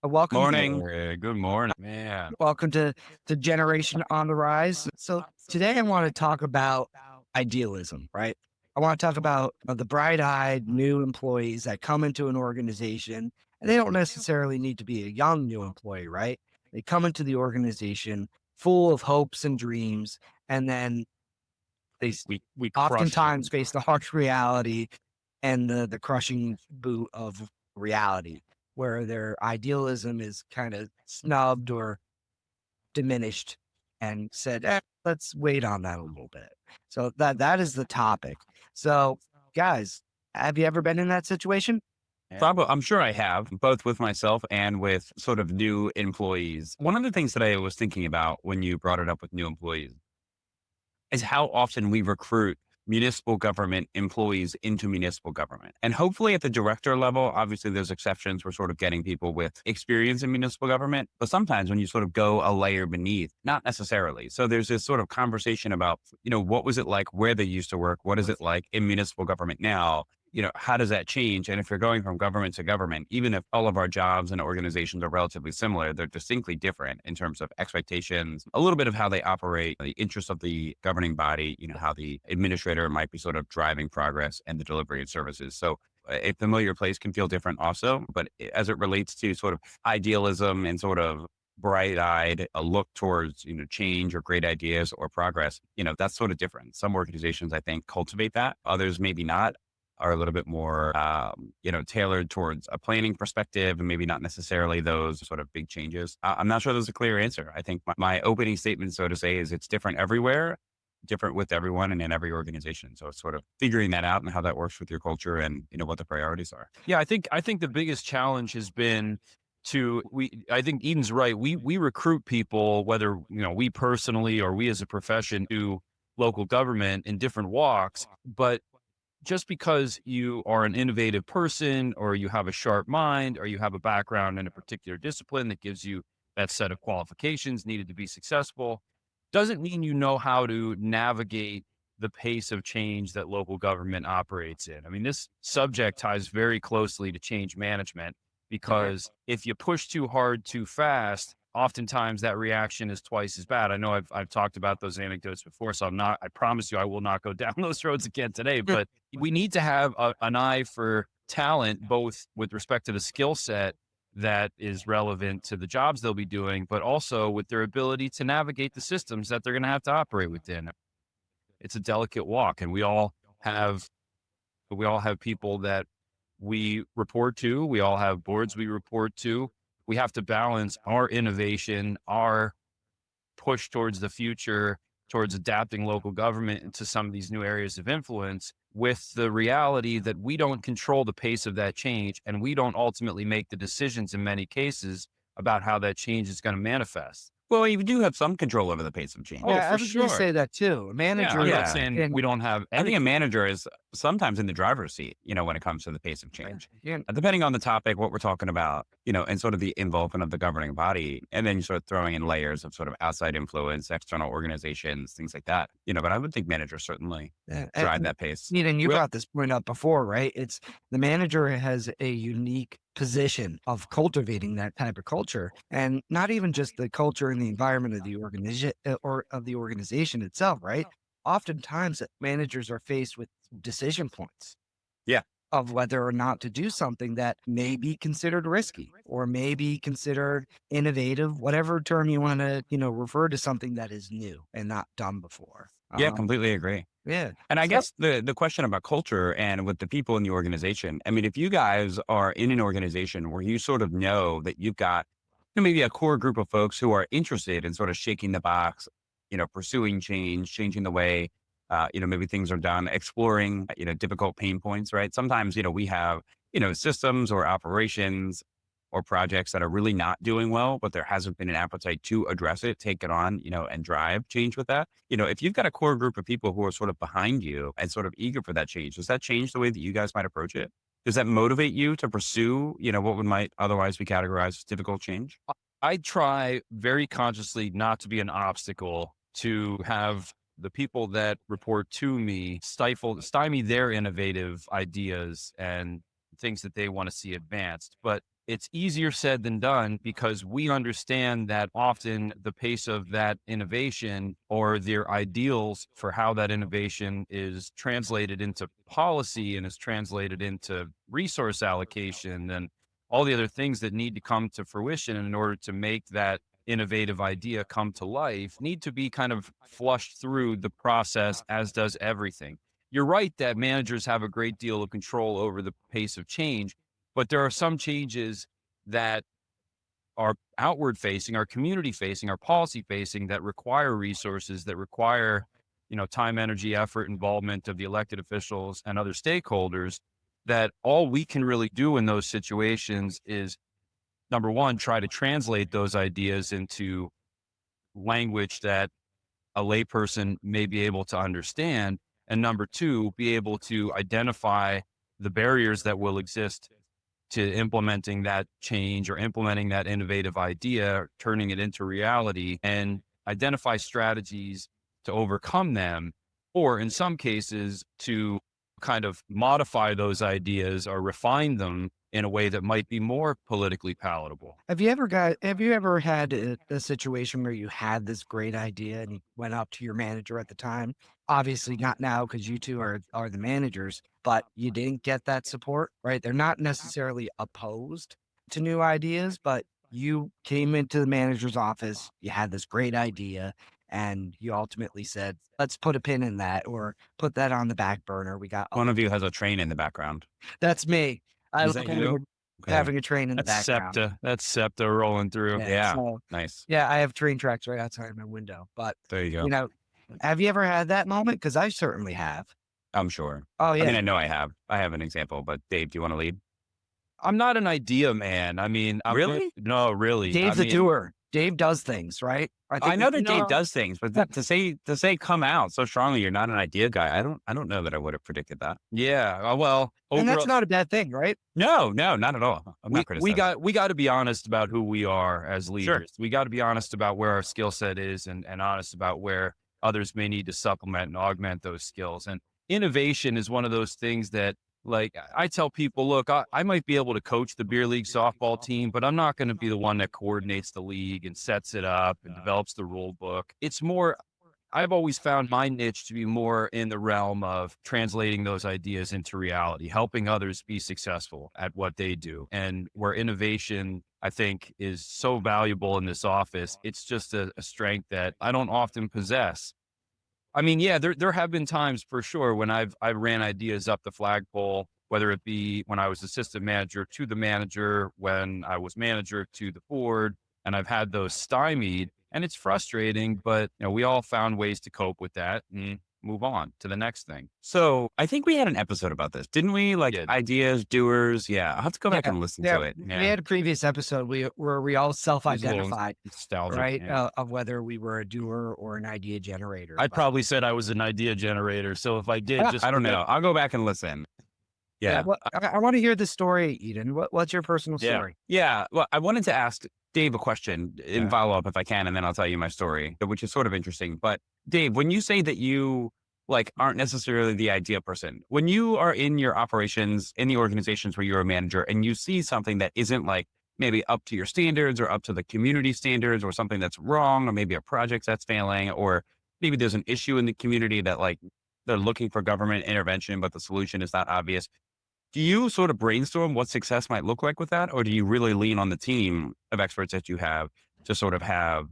Welcome, Morning. Good morning, man. welcome to Generation on the Rise. So today I want to talk about idealism, right? I want to talk about the bright-eyed new employees that come into an organization, and they don't necessarily need to be a young new employee, right? They come into the organization full of hopes and dreams, and then they We crush it. oftentimes face the harsh reality and the crushing boot of reality, where their idealism is kind of snubbed or diminished and said, let's wait on that a little bit. So that is the topic. So, guys, have you ever been in that situation? Probably, I'm sure I have, both with myself and with sort of new employees. One of the things that I was thinking about when you brought it up with new employees is how often we recruit municipal government employees into municipal government. And hopefully at the director level, obviously there's exceptions. We're sort of getting people with experience in municipal government, but sometimes when you sort of go a layer beneath, not necessarily. So there's this sort of conversation about, what was it like where they used to work? What is it like in municipal government now? How does that change? And if you're going from government to government, even if all of our jobs and organizations are relatively similar, they're distinctly different in terms of expectations, a little bit of how they operate, the interests of the governing body, how the administrator might be sort of driving progress and the delivery of services. So a familiar place can feel different also, but as it relates to sort of idealism and sort of bright-eyed a look towards change or great ideas or progress, that's sort of different. Some organizations I think cultivate that, others maybe not, are a little bit more, tailored towards a planning perspective and maybe not necessarily those sort of big changes. I'm not sure there's a clear answer. I think my opening statement, so to say, is it's different everywhere, different with everyone and in every organization. So it's sort of figuring that out and how that works with your culture and, what the priorities are. Yeah, I think the biggest challenge has been I think Eden's right. We recruit people, whether we personally or we as a profession, to local government in different walks, but just because you are an innovative person or you have a sharp mind or you have a background in a particular discipline that gives you that set of qualifications needed to be successful doesn't mean you know how to navigate the pace of change that local government operates in. I mean, this subject ties very closely to change management because if you push too hard too fast, oftentimes that reaction is twice as bad. I know I've talked about those anecdotes before, so I promise you I will not go down those roads again today, but we need to have an eye for talent, both with respect to the skill set that is relevant to the jobs they'll be doing, but also with their ability to navigate the systems that they're going to have to operate within. It's a delicate walk, and we all have people that we report to. We all have boards we report to. We have to balance our innovation, our push towards the future, towards adapting local government into some of these new areas of influence with the reality that we don't control the pace of that change. And we don't ultimately make the decisions in many cases about how that change is going to manifest. Well, you do have some control over the pace of change. Oh, Yeah, I for was going to sure. say that too. A Yeah. manager I'm not Yeah. saying we can, don't have I think any. a manager is sometimes in the driver's seat, when it comes to the pace of yeah, change. can Depending on the topic, what we're talking about, and sort of the involvement of the governing body, and then you sort of throwing in layers of sort of outside influence, external organizations, things like that. But I would think managers certainly yeah, drive that pace. and you Well, brought this point up before, right? It's the manager has a unique position of cultivating that type of culture, and not even just the culture and the environment of the organization or of the organization itself, right? Oftentimes, managers are faced with decision points Yeah. of whether or not to do something that may be considered risky or may be considered innovative, whatever term you want to, refer to something that is new and not done before. Yeah, completely agree. Yeah. And I So guess the question about culture and with the people in the organization, I mean, if you guys are in an organization where you sort of know that you've got maybe a core group of folks who are interested in sort of shaking the box, pursuing change, changing the way, maybe things are done, exploring, difficult pain points, right? Sometimes, we have, systems or operations or projects that are really not doing well, but there hasn't been an appetite to address it, take it on, and drive change with that. If you've got a core group of people who are sort of behind you and sort of eager for that change, does that change the way that you guys might approach it? Does that motivate you to pursue, what would might otherwise be categorized as difficult change? I try very consciously not to be an obstacle to have the people that report to me stymie their innovative ideas and things that they want to see advanced. But it's easier said than done because we understand that often the pace of that innovation or their ideals for how that innovation is translated into policy and is translated into resource allocation and all the other things that need to come to fruition in order to make that innovative idea come to life need to be kind of flushed through the process, as does everything. You're right that managers have a great deal of control over the pace of change, but there are some changes that are outward facing, are community facing, are policy facing that require resources, that require, time, energy, effort, involvement of the elected officials and other stakeholders, that all we can really do in those situations is, number one, try to translate those ideas into language that a layperson may be able to understand. And number two, be able to identify the barriers that will exist to implementing that change or implementing that innovative idea, turning it into reality, and identify strategies to overcome them, or in some cases, to kind of modify those ideas or refine them in a way that might be more politically palatable. Have you ever had a situation where you had this great idea and you went up to your manager at the time? Obviously not now because you two are the managers, but you didn't get that support, right? They're not necessarily opposed to new ideas, but you came into the manager's office, you had this great idea, and you ultimately said, let's put a pin in that or put that on the back burner. We got One other. of you has a train in the background. That's me. I Is love that you? Okay. having a train in the That's background. SEPTA. That's SEPTA rolling through. Yeah. Yeah. So Nice. yeah, I have train tracks right outside my window. But, There you go. you know, have you ever had that moment? Because I certainly have. I'm sure. Oh, I mean, yeah. I know I have. I have an example, but Dave, do you want to lead? I'm not an idea man. I mean, Really? no, really. I Dave's a mean, doer. Dave does things, right? I I think know that Dave No. does things, but to say come out so strongly, you're not an idea guy. I don't know that I would have predicted that. yeah. Well, and that's overall, not a bad thing, right? No, not at all. I'm we not criticizing. we got to be honest about who we are as Sure. leaders. We got to be honest about where our skill set is and honest about where others may need to supplement and augment those skills. And innovation is one of those things that, like, I tell people, look, I might be able to coach the beer league softball team, but I'm not going to be the one that coordinates the league and sets it up and develops the rule book. It's more, I've always found my niche to be more in the realm of translating those ideas into reality, helping others be successful at what they do. And where innovation, I think, is so valuable in this office, it's just a strength that I don't often possess. I mean, yeah, there have been times for sure when I ran ideas up the flagpole, whether it be when I was assistant manager to the manager, when I was manager to the board, and I've had those stymied, and it's frustrating, but we all found ways to cope with that and move on to the next thing. So I think we had an episode about this, didn't we? Like Did. ideas, doers. Yeah, I'll have to go back Yeah. and listen Yeah. to it. We Yeah. had a previous episode where we all It was a little self-identified, nostalgic. right? Yeah. Of whether we were a doer or an idea generator. I But probably said I was an idea generator. So if I did, just I don't forget- know. I'll go back and listen. Yeah. I want to hear the story, Eden. What's your personal Yeah. story? Yeah. Well, I wanted to ask Dave a question in Yeah. follow up if I can, and then I'll tell you my story, which is sort of interesting. But Dave, when you say that you aren't necessarily the idea person, when you are in your operations in the organizations where you're a manager and you see something that isn't maybe up to your standards or up to the community standards or something that's wrong, or maybe a project that's failing, or maybe there's an issue in the community that they're looking for government intervention, but the solution is not obvious. Do you sort of brainstorm what success might look like with that? Or do you really lean on the team of experts that you have to sort of have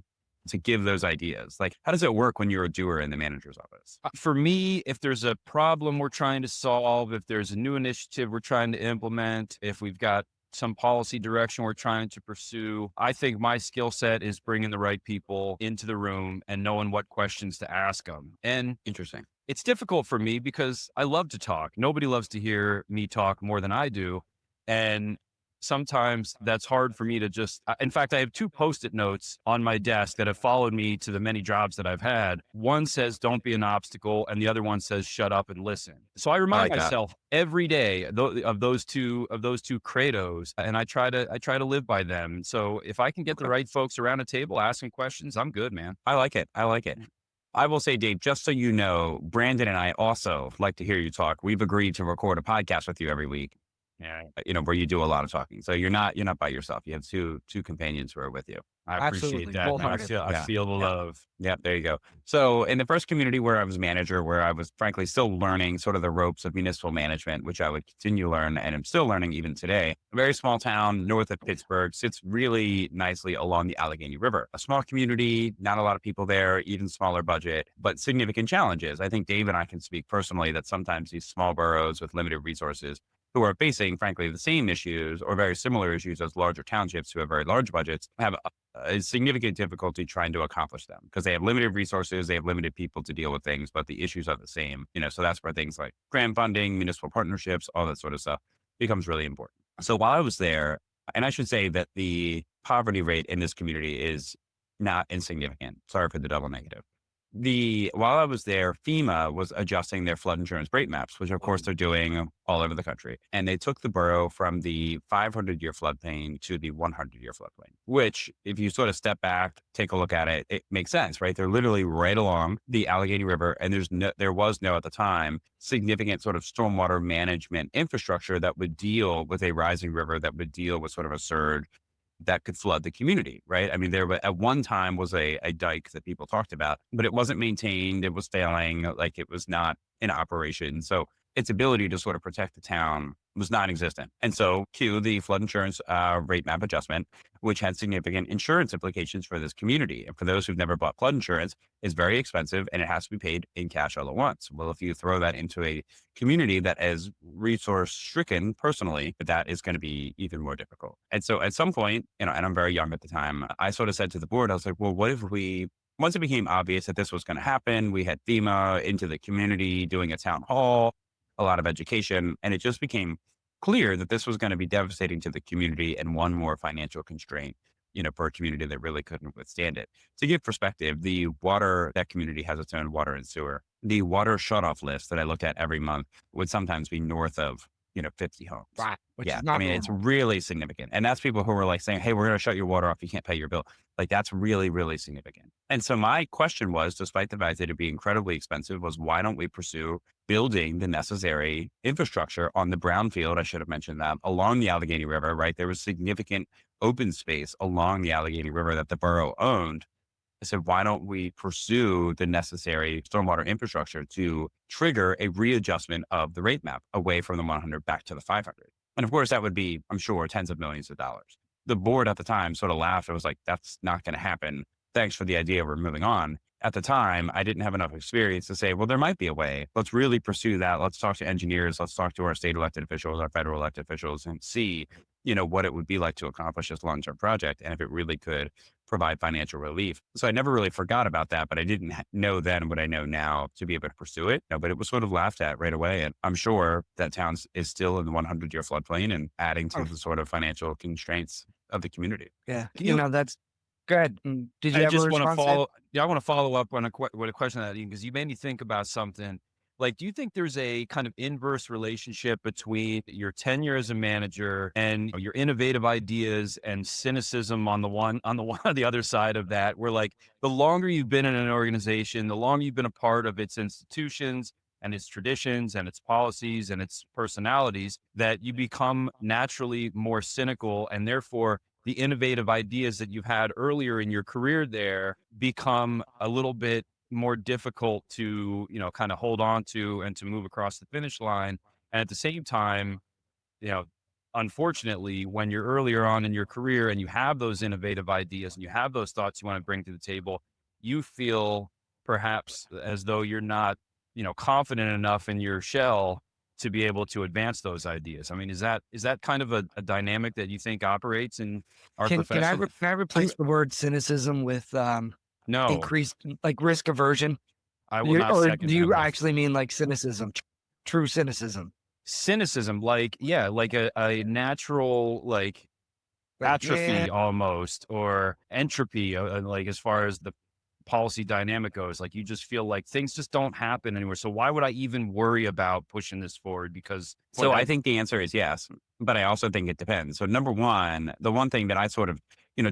to give those ideas? Like, how does it work when you're a doer in the manager's office? For me, if there's a problem we're trying to solve, if there's a new initiative we're trying to implement, if we've got some policy direction we're trying to pursue, I think my skill set is bringing the right people into the room and knowing what questions to ask them. And Interesting. it's difficult for me because I love to talk. Nobody loves to hear me talk more than I do. And sometimes that's hard for me to in fact, I have two Post-it notes on my desk that have followed me to the many jobs that I've had. One says, don't be an obstacle. And the other one says, shut up and listen. So I remind like that. myself every day of those two credos. And I try to live by them. So if I can get the right folks around a table asking questions, I'm good, man. I like it. I will say, Dave, just so you know, Brandon and I also like to hear you talk. We've agreed to record a podcast with you every week. Yeah. Where you do a lot of talking. So you're not by yourself. You have two companions who are with you. I appreciate Absolutely. that, Full man. I hearted. feel I Yeah. feel the Yeah. love. Yeah, there you go. So in the first community where I was manager, where I was frankly still learning sort of the ropes of municipal management, which I would continue to learn and am still learning even today. A very small town north of Pittsburgh, sits really nicely along the Allegheny River. A small community, not a lot of people there, even smaller budget, but significant challenges. I think Dave and I can speak personally that sometimes these small boroughs with limited resources who are facing, frankly, the same issues or very similar issues as larger townships who have very large budgets have a significant difficulty trying to accomplish them because they have limited resources, they have limited people to deal with things, but the issues are the same. So that's where things like grant funding, municipal partnerships, all that sort of stuff becomes really important. So while I was there, and I should say that the poverty rate in this community is not insignificant. Sorry for the double negative. While I was there, FEMA was adjusting their flood insurance rate maps, which of course they're doing all over the country. And they took the borough from the 500-year floodplain to the 100-year floodplain, which if you sort of step back, take a look at it, it makes sense, right? They're literally right along the Allegheny River. And there was no, at the time, significant sort of stormwater management infrastructure that would deal with a rising river, that would deal with sort of a surge that could flood the community, right? I mean, at one time was a dike that people talked about, but it wasn't maintained. It was failing, like it was not in operation. So its ability to sort of protect the town was non-existent. And so cue the flood insurance rate map adjustment, which had significant insurance implications for this community. And for those who've never bought flood insurance, it's very expensive and it has to be paid in cash all at once. Well, if you throw that into a community that is resource stricken personally, that is going to be even more difficult. And so at some point, and I'm very young at the time, I sort of said to the board, I was like, well, what if once it became obvious that this was going to happen, we had FEMA into the community doing a town hall, a lot of education, and it just became clear that this was going to be devastating to the community and one more financial constraint, for a community that really couldn't withstand it. To give perspective, that community has its own water and sewer. The water shutoff list that I looked at every month would sometimes be north of, 50 homes. Right. Which Yeah. is I not mean, it's normal. really significant. And that's people who are like saying, hey, we're going to shut your water off. You can't pay your bill. Like that's really, really significant. And so my question was, despite the fact that it'd be incredibly expensive, was why don't we pursue building the necessary infrastructure on the brownfield? I should have mentioned that along the Allegheny River, right? There was significant open space along the Allegheny River that the borough owned. I said, why don't we pursue the necessary stormwater infrastructure to trigger a readjustment of the rate map away from the 100 back to the 500? And of course, that would be, I'm sure, tens of millions of dollars. The board at the time sort of laughed. It was like, that's not going to happen. Thanks for the idea. We're moving on. At the time, I didn't have enough experience to say, well, there might be a way. Let's really pursue that. Let's talk to engineers. Let's talk to our state elected officials, our federal elected officials, and see, what it would be like to accomplish this long-term project. And if it really could provide financial relief. So I never really forgot about that, but I didn't know then what I know now to be able to pursue it. But it was sort of laughed at right away. And I'm sure that town is still in the 100-year floodplain and adding to Oh, the sort of financial constraints of the community. yeah. You know, That's good. Did you I have a just want to response, Ed? I want to follow up on with a question on that, because you made me think about something. Like, do you think there's a kind of inverse relationship between your tenure as a manager and your innovative ideas and cynicism on the one on the other side of that, where like the longer you've been in an organization, the longer you've been a part of its institutions and its traditions and its policies and its personalities, that you become naturally more cynical, and therefore the innovative ideas that you've had earlier in your career there become a little bit more difficult to, kind of hold on to and to move across the finish line. And at the same time, you know, unfortunately, when you're earlier on in your career and you have those innovative ideas and you have those thoughts you want to bring to the table, you feel perhaps as though you're not, confident enough in your shell to be able to advance those ideas. I mean, is that kind of a dynamic that you think operates in our profession? Can I replace the word cynicism with No, increased like risk aversion? I will not Or second do that you motion. actually mean like cynicism, true cynicism? Cynicism, like, yeah, like a natural, like, Like, yeah, atrophy almost, or entropy, like as far as the policy dynamic goes. Like, you just feel like things just don't happen anymore. So why would I even worry about pushing this forward? Because So I think the answer is yes, but I also think it depends. So number one, the one thing that I sort of,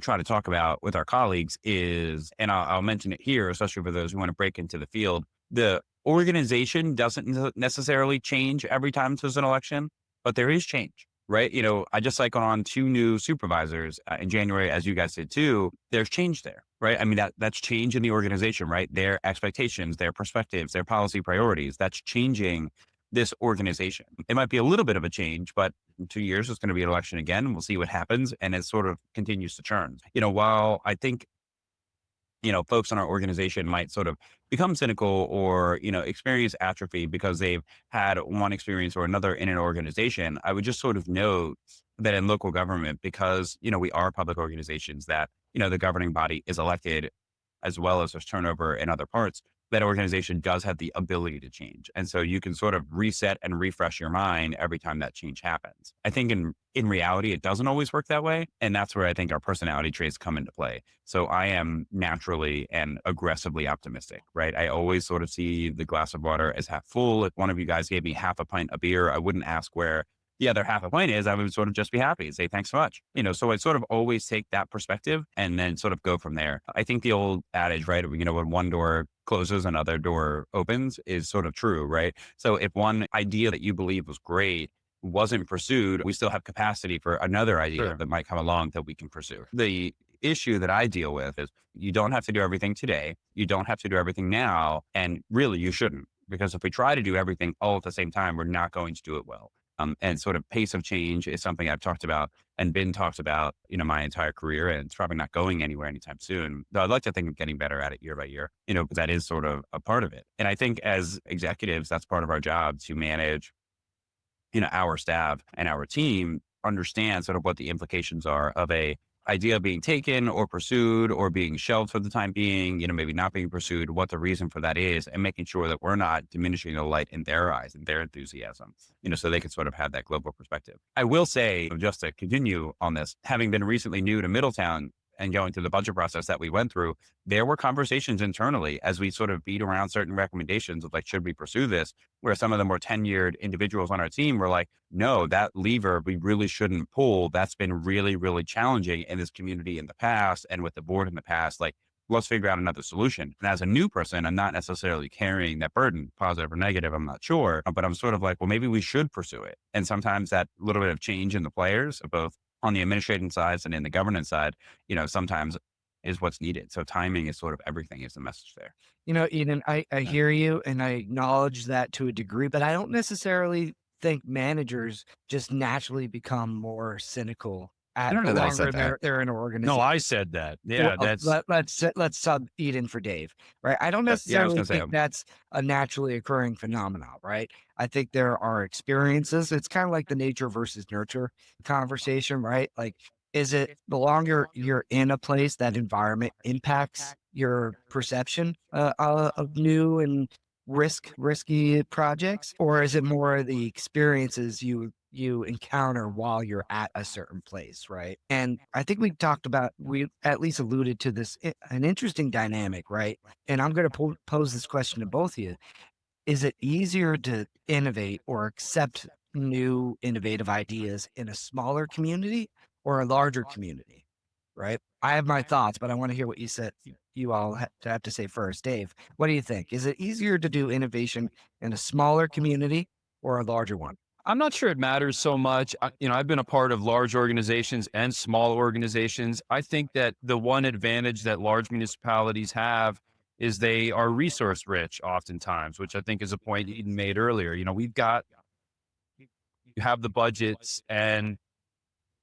try to talk about with our colleagues is, and I'll mention it here, especially for those who want to break into the field, the organization doesn't necessarily change every time there's an election, but there is change. right? I just cycled on 2 new supervisors in January, as you guys did too. There's change there, right? I mean, that's change in the organization, right? Their expectations, their perspectives, their policy priorities, that's changing this organization. It might be a little bit of a change, but in 2 years, it's going to be an election again. We'll see what happens. And it sort of continues to churn. While I think folks in our organization might sort of become cynical or, experience atrophy because they've had one experience or another in an organization. I would just sort of note that in local government, because, we are public organizations that, the governing body is elected as well as there's turnover in other parts, that organization does have the ability to change. And so you can sort of reset and refresh your mind every time that change happens. I think in reality, it doesn't always work that way. And that's where I think our personality traits come into play. So I am naturally and aggressively optimistic, right? I always sort of see the glass of water as half full. If one of you guys gave me half a pint of beer, I wouldn't ask where the other half a pint is. I would sort of just be happy and say, thanks so much. So I sort of always take that perspective and then sort of go from there. I think the old adage, right? When one door closes, another door opens is sort of true, right? So if one idea that you believe was great wasn't pursued, we still have capacity for another idea Sure. that might come along that we can pursue. The issue that I deal with is you don't have to do everything today. You don't have to do everything now. And really, you shouldn't, because if we try to do everything all at the same time, we're not going to do it well. And sort of pace of change is something I've talked about and been talked about, my entire career, and it's probably not going anywhere anytime soon. Though I'd like to think of getting better at it year by year, because that is sort of a part of it. And I think as executives, that's part of our job to manage, our staff and our team understand sort of what the implications are of a idea being taken or pursued or being shelved for the time being, maybe not being pursued, what the reason for that is, and making sure that we're not diminishing the light in their eyes and their enthusiasm, so they can sort of have that global perspective. I will say, just to continue on this, having been recently new to Middletown and going through the budget process that we went through, there were conversations internally as we sort of beat around certain recommendations of like, should we pursue this? Where some of the more tenured individuals on our team were like, no, that lever we really shouldn't pull. That's been really, really challenging in this community in the past and with the board in the past. Like, let's figure out another solution. And as a new person, I'm not necessarily carrying that burden, positive or negative, I'm not sure, but I'm sort of like, well, maybe we should pursue it. And sometimes that little bit of change in the players, both on the administrating side and in the governance side, sometimes is what's needed. So timing is sort of everything is the message there. Eden, I hear you and I acknowledge that to a degree, but I don't necessarily think managers just naturally become more cynical I at don't the know that I longer said that. they're in an No, organization. I said that. Well, Yeah, that's let's sub Eden for Dave, right? I don't Yeah, I was necessarily going to say, think that's a naturally occurring phenomenon, right? I think there are experiences. It's kind of like the nature versus nurture conversation, right? Like, is it the longer you're in a place, that environment impacts your perception of new and risky projects, or is it more the experiences you encounter while you're at a certain place, right? And I think we at least alluded to this, an interesting dynamic, right? And I'm going to pose this question to both of you. Is it easier to innovate or accept new innovative ideas in a smaller community or a larger community? Right. I have my thoughts, but I want to hear what you all have to say first. Dave, what do you think? Is it easier to do innovation in a smaller community or a larger one? I'm not sure it matters so much. I've been a part of large organizations and small organizations. I think that the one advantage that large municipalities have is they are resource rich oftentimes, which I think is a point Eden made earlier. You have the budgets and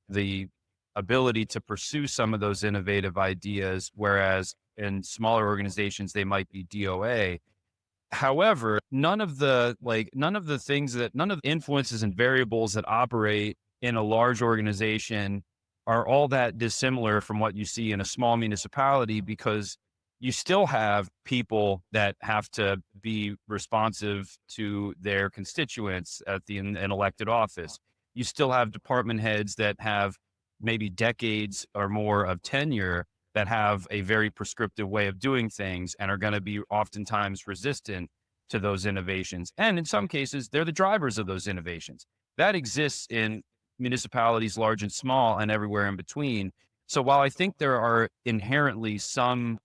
the ability to pursue some of those innovative ideas, whereas in smaller organizations, they might be DOA. However, none of the influences and variables that operate in a large organization are all that dissimilar from what you see in a small municipality, because you still have people that have to be responsive to their constituents in an elected office. You still have department heads that have maybe decades or more of tenure that have a very prescriptive way of doing things and are going to be oftentimes resistant to those innovations. And in some cases, they're the drivers of those innovations. That exists in municipalities, large and small, and everywhere in between. So while I think there are inherently some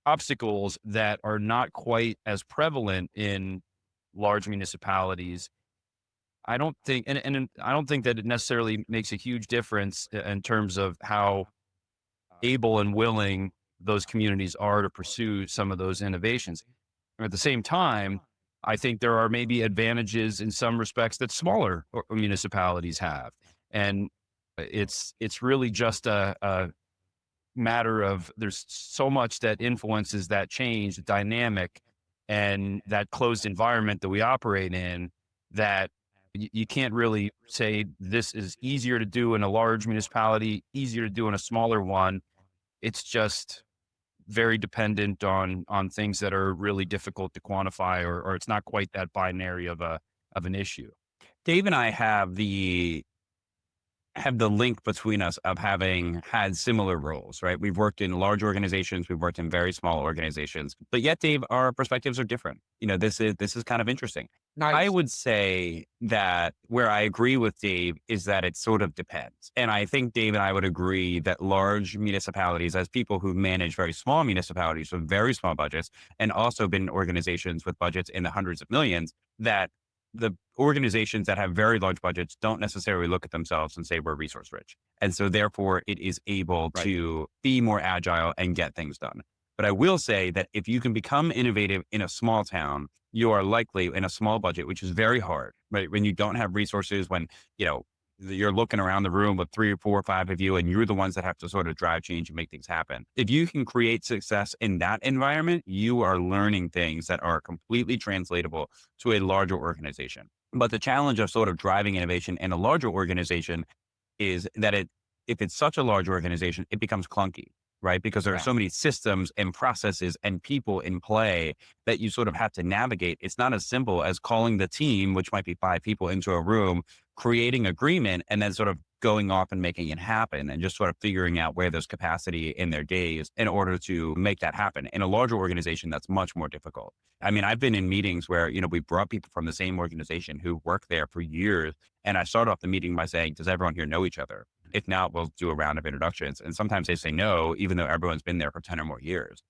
obstacles that are not quite as prevalent in large municipalities, I don't think, and I don't think that it necessarily makes a huge difference in terms of how able and willing those communities are to pursue some of those innovations. At the same time, I think there are maybe advantages in some respects that smaller municipalities have, and it's really just a matter of there's so much that influences that change, the dynamic, and that closed environment that we operate in that you can't really say this is easier to do in a large municipality, easier to do in a smaller one. It's just very dependent on things that are really difficult to quantify, or it's not quite that binary of an issue. Dave and I have the link between us of having had similar roles, right? We've worked in large organizations, we've worked in very small organizations, but yet, Dave, our perspectives are different. This is kind of interesting. I Nice. would say that where I agree with Dave is that it sort of depends. And I think Dave and I would agree that large municipalities, as people who manage very small municipalities with very small budgets, and also been in organizations with budgets in the hundreds of millions, that the organizations that have very large budgets don't necessarily look at themselves and say we're resource rich. And so therefore it is able Right. to be more agile and get things done. But I will say that if you can become innovative in a small town, you are likely in a small budget, which is very hard, right? When you don't have resources, when, you know, you're looking around the room with 3 or 4 or 5 of you, and you're the ones that have to sort of drive change and make things happen. If you can create success in that environment, you are learning things that are completely translatable to a larger organization. But the challenge of sort of driving innovation in a larger organization is that if it's such a large organization, it becomes clunky, right? Because there are Yeah. so many systems and processes and people in play that you sort of have to navigate. It's not as simple as calling the team, which might be 5 people, into a room, creating agreement, and then sort of going off and making it happen, and just sort of figuring out where there's capacity in their days in order to make that happen. In a larger organization, that's much more difficult. I mean, I've been in meetings where, we brought people from the same organization who worked there for years. And I start off the meeting by saying, does everyone here know each other? If not, we'll do a round of introductions. And sometimes they say no, even though everyone's been there for 10 or more years,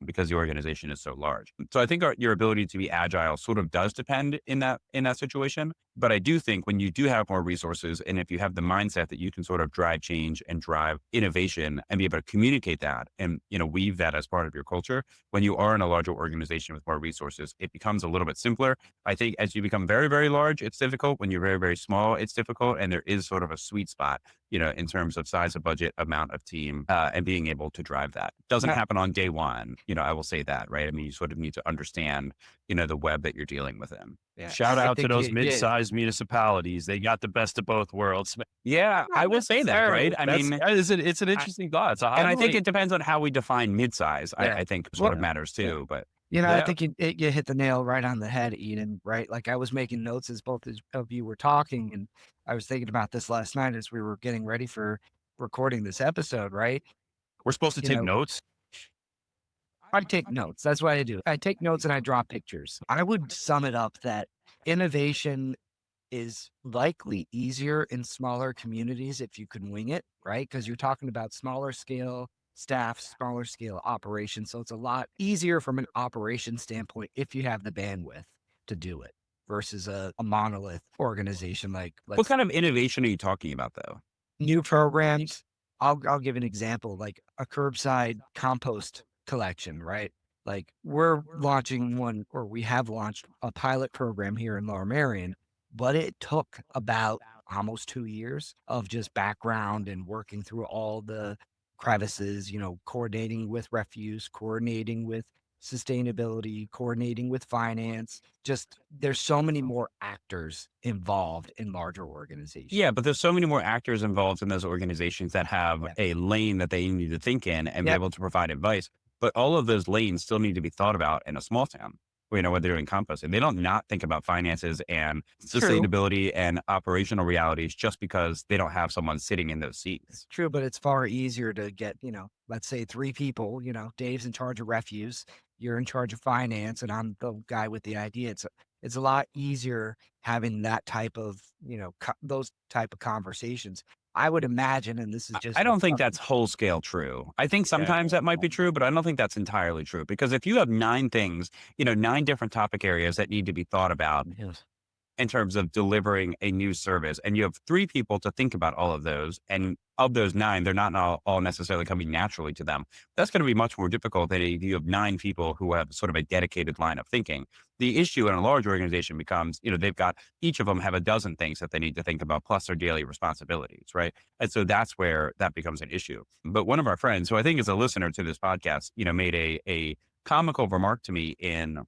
because the organization is so large. So I think your ability to be agile sort of does depend in that situation. But I do think when you do have more resources, and if you have the mindset that you can sort of drive change and drive innovation and be able to communicate that and, weave that as part of your culture, when you are in a larger organization with more resources, it becomes a little bit simpler. I think as you become very, very large, it's difficult. When you're very, very small, it's difficult. And there is sort of a sweet spot, in terms of size of budget, amount of team, and being able to drive that. Doesn't happen on day one. I will say that, right? I mean, you sort of need to understand, the web that you're dealing with in. Yeah. Shout I out to think those you mid-sized municipalities. They got the best of both worlds. Yeah, Not I will say that, right? necessarily. I That's mean, it's an I, interesting thought. It's a and I think highlight. it depends on how we define mid-size. Yeah. I think sort Well, of matters yeah. too, but I Yeah. think you hit the nail right on the head, Eden, right? Like I was making notes as of you were talking, and I was thinking about this last night as we were getting ready for recording this episode, right? We're supposed to You take know, notes. I take notes. That's what I do. I take notes and I draw pictures. I would sum it up that innovation is likely easier in smaller communities if you can wing it, right? Because you're talking about smaller scale staff, smaller scale operations. So it's a lot easier from an operation standpoint if you have the bandwidth to do it versus a monolith organization like what let's kind of innovation are you talking about though? new programs. I'll give an example, like a curbside compost collection, right? Like we're launching one, or we have launched a pilot program here in Lower Marion, but it took about almost 2 years of just background and working through all the crevices, coordinating with refuse, coordinating with sustainability, coordinating with finance. Just there's so many more actors involved in larger organizations. Yeah, but there's so many more actors involved in those organizations that have Yeah. a lane that they need to think in and be Yep. able to provide advice. But all of those lanes still need to be thought about in a small town. When they're doing composting, they don't not think about finances and True. sustainability and operational realities just because they don't have someone sitting in those seats. True, but it's far easier to get, let's say 3 people, Dave's in charge of refuse, you're in charge of finance, and I'm the guy with the idea. It's a lot easier having that type of, those type of conversations. I would imagine, and this is just I don't think that's whole scale true. I think sometimes that might be true, but I don't think that's entirely true, because if you have 9 things, 9 different topic areas that need to be thought about, Yes. in terms of delivering a new service. And you have 3 people to think about all of those. And of those 9, they're not all necessarily coming naturally to them. That's going to be much more difficult than if you have 9 people who have sort of a dedicated line of thinking. The issue in a large organization becomes, they've got, each of them have a dozen things that they need to think about, plus their daily responsibilities, right? And so that's where that becomes an issue. But one of our friends, who I think is a listener to this podcast, made a comical remark to me in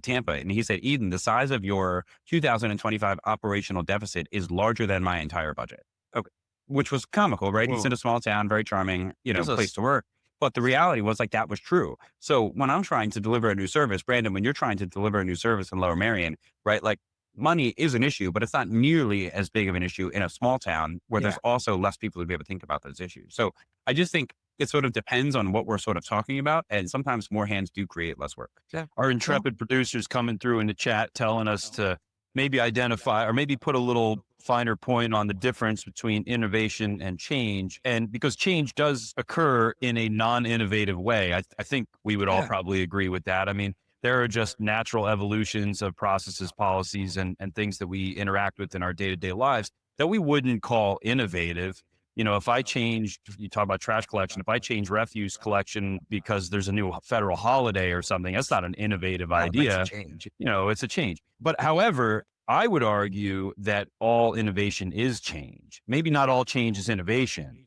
Tampa. And he said, Eden, the size of your 2025 operational deficit is larger than my entire budget. Okay. Which was comical, right? Whoa. He's in a small town, very charming, This is- place to work. But the reality was like that was true. So when I'm trying to deliver a new service, Brandon, when you're trying to deliver a new service in Lower Merion, right? Like money is an issue, but it's not nearly as big of an issue in a small town where there's also less people to be able to think about those issues. So I just think it sort of depends on what we're sort of talking about. And sometimes more hands do create less work. Yeah. Our intrepid producers coming through in the chat telling us to maybe identify or maybe put a little finer point on the difference between innovation and change. And because change does occur in a non-innovative way, I think we would all probably agree with that. I mean, there are just natural evolutions of processes, policies, and things that we interact with in our day-to-day lives that we wouldn't call innovative. If I change, you talk about trash collection, if I change refuse collection because there's a new federal holiday or something, that's not an innovative idea. That's a change. It's a change. But however, I would argue that all innovation is change. Maybe not all change is innovation,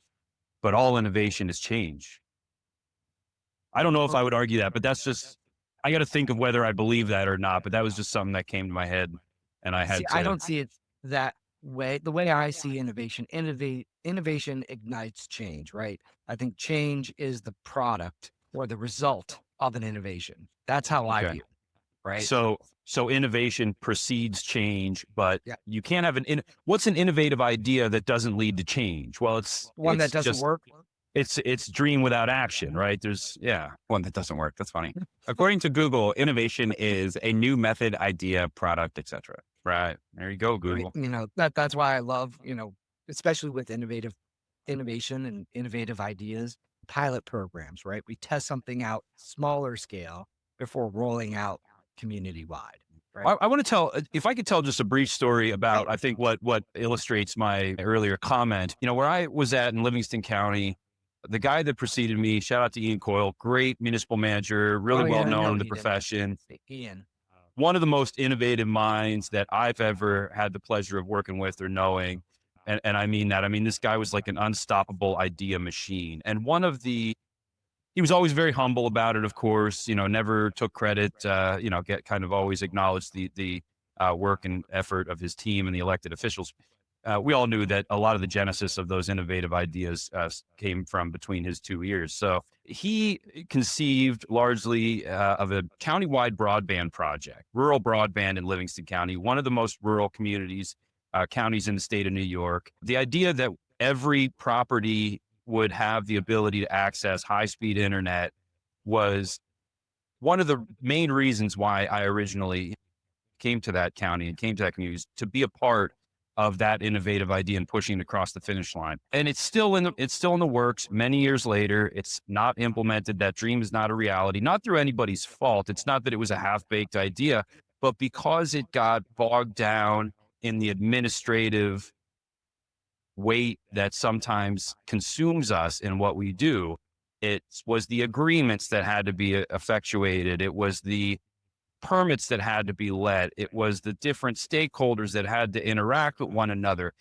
but all innovation is change. I don't know if I would argue that, but that's just, I got to think of whether I believe that or not. But that was just something that came to my head, and I had to. I don't see it that way. The way I see innovation ignites change, right? I think change is the product or the result of an innovation. That's how I view it, right? So innovation precedes change, but Yeah. you can't have what's an innovative idea that doesn't lead to change? Well, it's One that it's doesn't just- work. It's dream without action, right? One that doesn't work. That's funny. According to Google, innovation is a new method, idea, product, etc. Right. There you go, Right? Google. That's why I love, especially with innovation and innovative ideas, pilot programs, right? We test something out smaller scale before rolling out community wide. Right. I want to tell, if I could tell just a brief story about, I think what illustrates my earlier comment, where I was at in Livingston County, the guy that preceded me, shout out to Ian Coyle, great municipal manager, really well known in the profession. Ian. One of the most innovative minds that I've ever had the pleasure of working with or knowing. And I mean that. I mean, this guy was like an unstoppable idea machine. And he was always very humble about it, of course, never took credit, kind of always acknowledged the work and effort of his team and the elected officials. We all knew that a lot of the genesis of those innovative ideas came from between his 2 ears. So he conceived largely of a countywide broadband project, rural broadband in Livingston County, one of the most rural counties in the state of New York. The idea that every property would have the ability to access high-speed internet was one of the main reasons why I originally came to that county and came to that community, to be a part of that innovative idea and pushing it across the finish line. And it's still in the works. Many years later, it's not implemented. That dream is not a reality, not through anybody's fault. It's not that it was a half-baked idea, but because it got bogged down in the administrative weight that sometimes consumes us in what we do. It was the agreements that had to be effectuated. It was the permits that had to be let. It was the different stakeholders that had to interact with one another.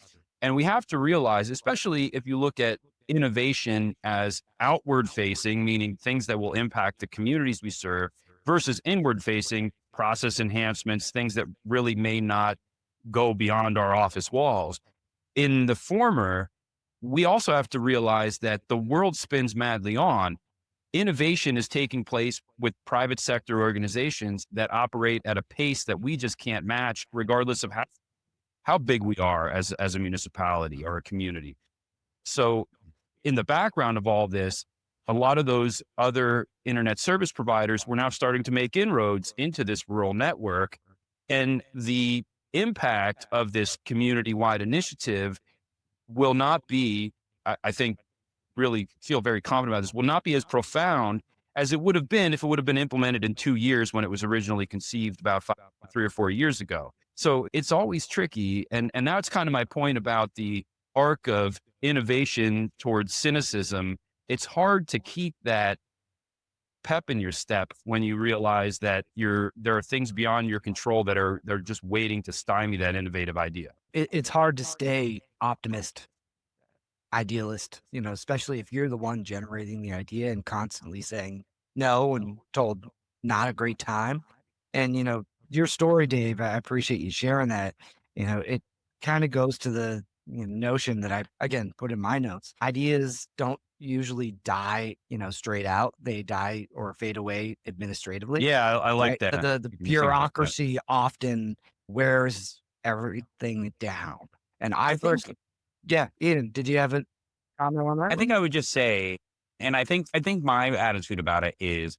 And we have to realize, especially if you look at innovation as outward facing, meaning things that will impact the communities we serve, versus inward facing process enhancements, things that really may not go beyond our office walls. In the former, we also have to realize that the world spins madly on. Innovation is taking place with private sector organizations that operate at a pace that we just can't match, regardless of how big we are as a municipality or a community. So in the background of all this, a lot of those other internet service providers were now starting to make inroads into this rural network. And the impact of this community-wide initiative will not be, I think, really feel very confident about this, will not be as profound as it would have been if it would have been implemented in 2 years when it was originally conceived about 3 or 4 years ago. So it's always tricky. And that's kind of my point about the arc of innovation towards cynicism. It's hard to keep that pep in your step when you realize that there are things beyond your control that they're just waiting to stymie that innovative idea. It's hard to stay optimist, idealist, especially if you're the one generating the idea and constantly saying no and told not a great time. And, your story, Dave, I appreciate you sharing that. It kind of goes to the notion that I, again, put in my notes. Ideas don't usually die, straight out. They die or fade away administratively, Yeah, I like right? that. The You can think about that. bureaucracy often wears everything down. And I I think think, yeah, Ian, did you have a comment on that I think one? I would just say, and I think my attitude about it is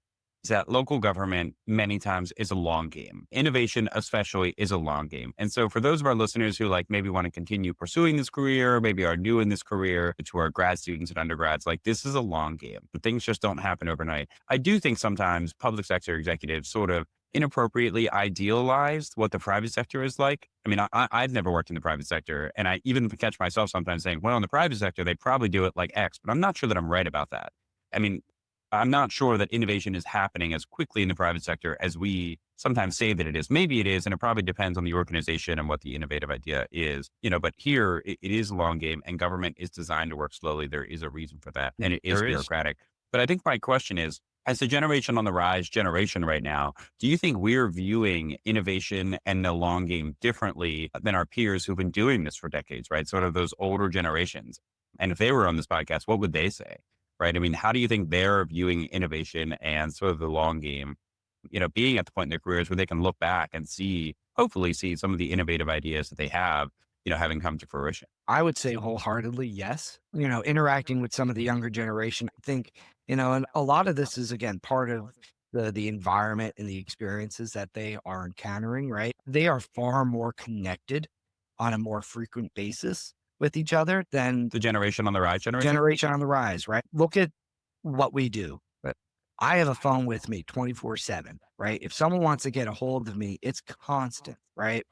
that local government many times is a long game. Innovation, especially, is a long game. And so, for those of our listeners who like maybe want to continue pursuing this career, maybe are new in this career, to our grad students and undergrads, like this is a long game. Things just don't happen overnight. I do think sometimes public sector executives sort of inappropriately idealized what the private sector is like. I mean, I've never worked in the private sector, and I even catch myself sometimes saying, well, in the private sector, they probably do it like X, but I'm not sure that I'm right about that. I mean, I'm not sure that innovation is happening as quickly in the private sector as we sometimes say that it is. Maybe it is, and it probably depends on the organization and what the innovative idea is, but here it is a long game and government is designed to work slowly. There is a reason for that, and it is There is. bureaucratic. But I think my question is, as the generation on the rise generation right now, do you think we're viewing innovation and the long game differently than our peers who've been doing this for decades, right? Sort of those older generations. And if they were on this podcast, what would they say? Right. I mean, how do you think they're viewing innovation and sort of the long game, being at the point in their careers where they can look back and hopefully see some of the innovative ideas that they have, having come to fruition? I would say wholeheartedly yes. Interacting with some of the younger generation, I think, and a lot of this is again part of the environment and the experiences that they are encountering, right? They are far more connected on a more frequent basis with each other than The generation on the rise generation? generation on the rise, right? Look at what we do. I have a phone with me 24/7, right? If someone wants to get a hold of me, it's constant, right?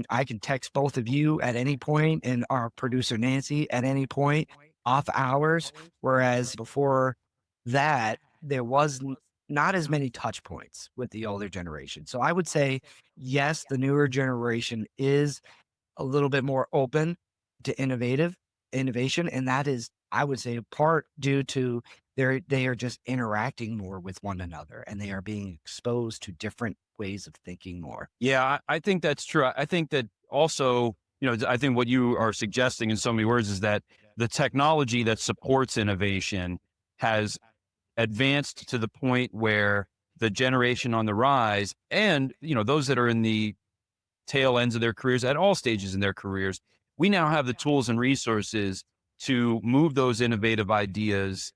I can text both of you at any point and our producer Nancy at any point off hours. Whereas before that, there was not as many touch points with the older generation. So I would say, yes, the newer generation is a little bit more open to innovation. And that is, I would say, part due to they are just interacting more with one another and they are being exposed to different ways of thinking more. Yeah, I think that's true. I think that also, I think what you are suggesting in so many words is that the technology that supports innovation has advanced to the point where the generation on the rise and, those that are in the tail ends of their careers at all stages in their careers, we now have the tools and resources to move those innovative ideas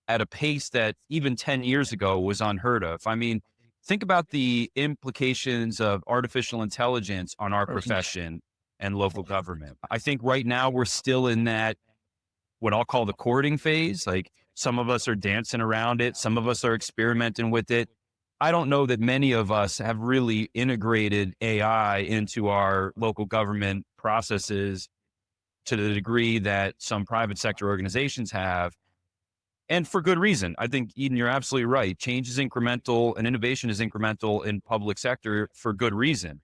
at a pace that even 10 years ago was unheard of. I mean, think about the implications of artificial intelligence on our profession and local government. I think right now we're still in that, what I'll call the courting phase. Like some of us are dancing around it, some of us are experimenting with it. I don't know that many of us have really integrated AI into our local government processes to the degree that some private sector organizations have. And for good reason. I think, Eden, you're absolutely right. Change is incremental and innovation is incremental in public sector for good reason.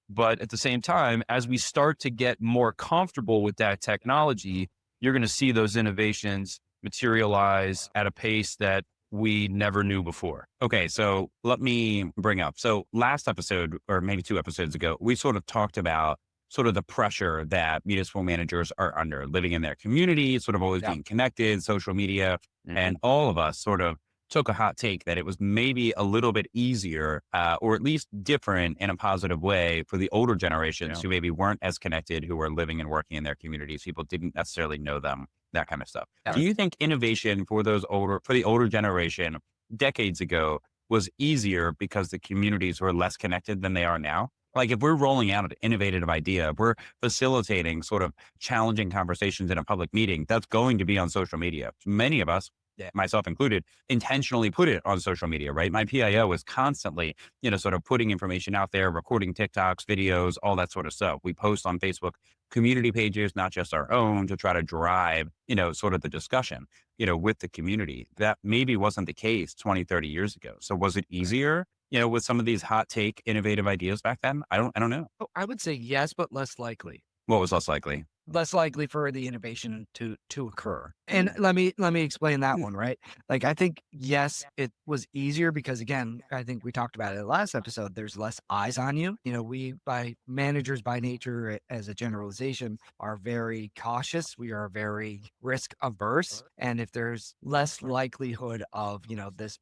But at the same time, as we start to get more comfortable with that technology, you're going to see those innovations materialize at a pace that we never knew before. Okay, so let me bring up. So last episode, or maybe 2 episodes ago, we sort of talked about sort of the pressure that municipal managers are under, living in their community, sort of always Yeah. being connected, social media, and all of us sort of took a hot take that it was maybe a little bit easier, or at least different in a positive way for the older generations Yeah. who maybe weren't as connected, who were living and working in their communities. People didn't necessarily know them, that kind of stuff. Do you think innovation for the older generation decades ago was easier because the communities were less connected than they are now? Like if we're rolling out an innovative idea, if we're facilitating sort of challenging conversations in a public meeting, that's going to be on social media. Many of us myself included, intentionally put it on social media, right? My PIO was constantly, sort of putting information out there, recording TikToks, videos, all that sort of stuff. We post on Facebook community pages, not just our own, to try to drive, sort of the discussion, with the community. That maybe wasn't the case 20, 30 years ago. So was it easier, with some of these hot take innovative ideas back then? I don't know. Oh, I would say yes, but less likely. What was less likely? Less likely for the innovation to occur. And let me explain that one, right? Like I think yes, it was easier because again, I think we talked about it in the last episode, there's less eyes on you. We by managers by nature as a generalization are very cautious. We are very risk averse. And if there's less likelihood of, this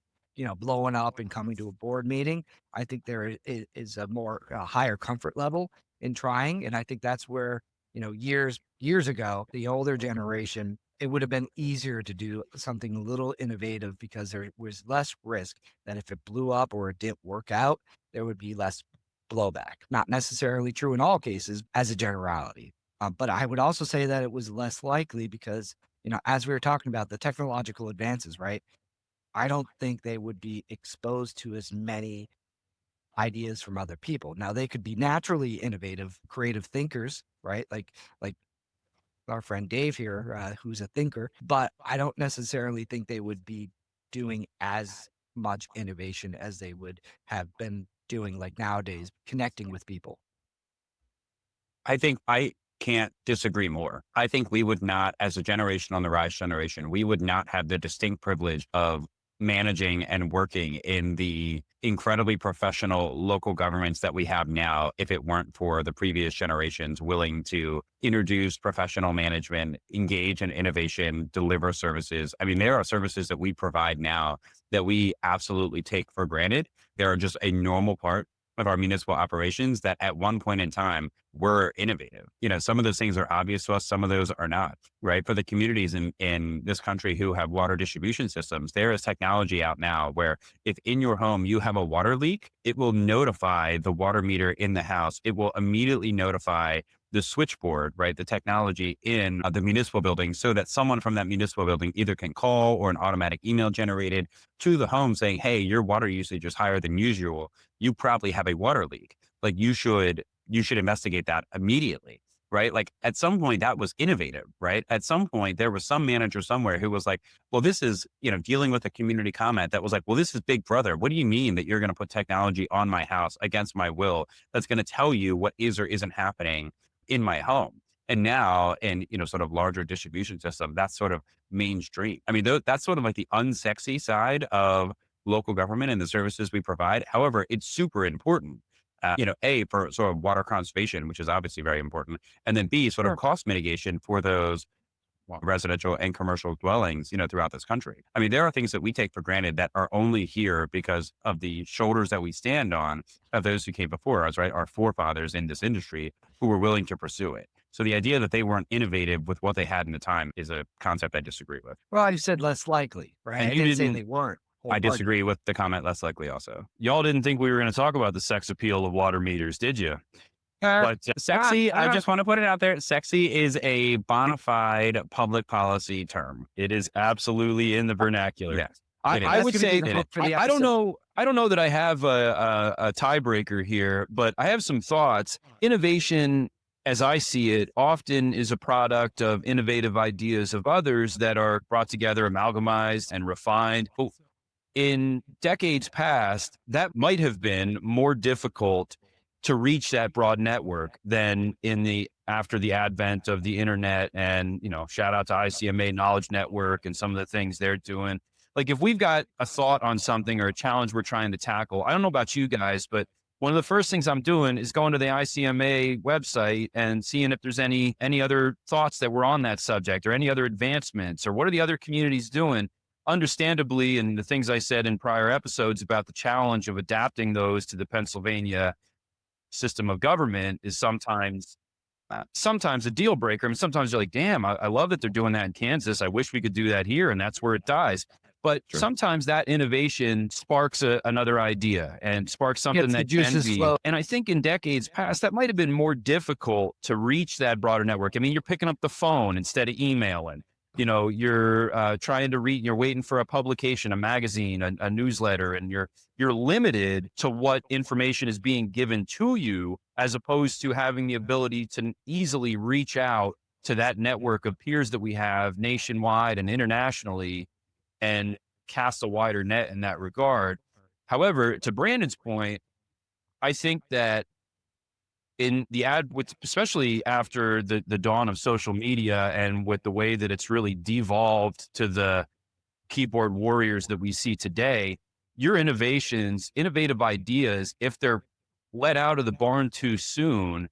blowing up and coming to a board meeting, I think there is a more higher comfort level in trying. And I think that's where years ago, the older generation, it would have been easier to do something a little innovative because there was less risk that if it blew up or it didn't work out, there would be less blowback. Not necessarily true in all cases as a generality. But I would also say that it was less likely because, as we were talking about the technological advances, right? I don't think they would be exposed to as many ideas from other people. Now they could be naturally innovative, creative thinkers, right? Like our friend Dave here, who's a thinker, but I don't necessarily think they would be doing as much innovation as they would have been doing like nowadays, connecting with people. I think I can't disagree more. I think we would not, as a generation on the rise generation, we would not have the distinct privilege of managing and working in the incredibly professional local governments that we have now if it weren't for the previous generations willing to introduce professional management, engage in innovation, deliver services. I mean, there are services that we provide now that we absolutely take for granted. They are just a normal part of our municipal operations that at one point in time were innovative. Some of those things are obvious to us, some of those are not, right? For the communities in this country who have water distribution systems, there is technology out now where if in your home you have a water leak, it will notify the water meter in the house. It will immediately notify the switchboard, right? The technology in the municipal building so that someone from that municipal building either can call or an automatic email generated to the home saying, hey, your water usage is higher than usual. You probably have a water leak. Like you should investigate that immediately, right? Like at some point that was innovative, right? At some point there was some manager somewhere who was like, well, this is, dealing with a community comment that was like, well, this is Big Brother. What do you mean that you're going to put technology on my house against my will? That's going to tell you what is or isn't happening in my home. And now in, sort of larger distribution system, that's sort of mainstream. I mean, that's sort of like the unsexy side of local government and the services we provide. However, it's super important, A, for sort of water conservation, which is obviously very important. And then B, sort of cost mitigation for those residential and commercial dwellings, throughout this country. I mean, there are things that we take for granted that are only here because of the shoulders that we stand on of those who came before us, right? Our forefathers in this industry who were willing to pursue it. So the idea that they weren't innovative with what they had in the time is a concept I disagree with. Well, you said less likely, right? And I you didn't say didn't- they weren't. I disagree with the comment less likely also. Y'all didn't think we were going to talk about the sex appeal of water meters, did you? But sexy, I just want to put it out there. Sexy is a bona fide public policy term. It is absolutely in the vernacular. Yes. I would say that for the I don't episode. know. I don't know that I have a tiebreaker here, but I have some thoughts. Innovation, as I see it, often is a product of innovative ideas of others that are brought together, amalgamized, and refined. In decades past, that might have been more difficult to reach that broad network than after the advent of the internet. And shout out to ICMA Knowledge Network and some of the things they're doing. Like if we've got a thought on something or a challenge we're trying to tackle, I don't know about you guys, but one of the first things I'm doing is going to the ICMA website and seeing if there's any other thoughts that were on that subject or any other advancements or what are the other communities doing. Understandably, and the things I said in prior episodes about the challenge of adapting those to the Pennsylvania system of government is sometimes a deal breaker. I mean, sometimes you're like, damn, I love that they're doing that in Kansas. I wish we could do that here. And that's where it dies. But sometimes that innovation sparks another idea and sparks something that can be. And I think in decades past, that might have been more difficult to reach that broader network. I mean, you're picking up the phone instead of emailing. you're trying to read, you're waiting for a publication, a magazine, a newsletter, and you're limited to what information is being given to you, as opposed to having the ability to easily reach out to that network of peers that we have nationwide and internationally and cast a wider net in that regard. However, to Brandon's point, I think that in the with, especially after the dawn of social media and with the way that it's really devolved to the keyboard warriors that we see today, your innovations, innovative ideas, if they're let out of the barn too soon,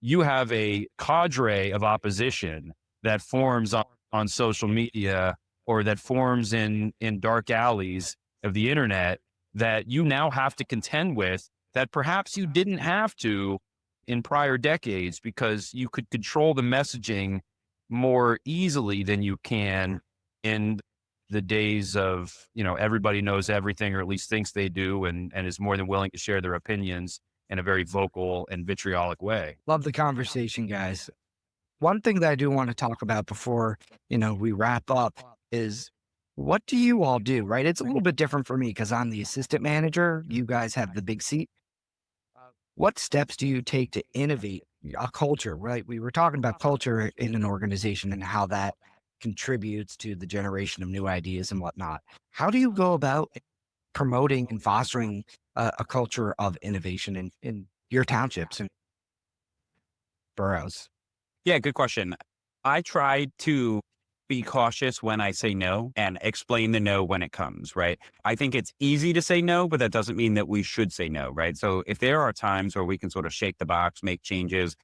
you have a cadre of opposition that forms on social media, or that forms in dark alleys of the internet, that you now have to contend with, that perhaps you didn't have to in prior decades, because you could control the messaging more easily than you can in the days of, everybody knows everything, or at least thinks they do, and is more than willing to share their opinions in a very vocal and vitriolic way. Love the conversation, guys. One thing that I do want to talk about before, we wrap up is, what do you all do, right? It's a little bit different for me because I'm the assistant manager. You guys have the big seat. What steps do you take to innovate a culture, right? We were talking about culture in an organization and how that contributes to the generation of new ideas and whatnot. How do you go about promoting and fostering a culture of innovation in your townships and boroughs? Yeah, good question. I try to be cautious when I say no and explain the no when it comes, right? I think it's easy to say no, but that doesn't mean that we should say no, right? So if there are times where we can sort of shake the box, make changes,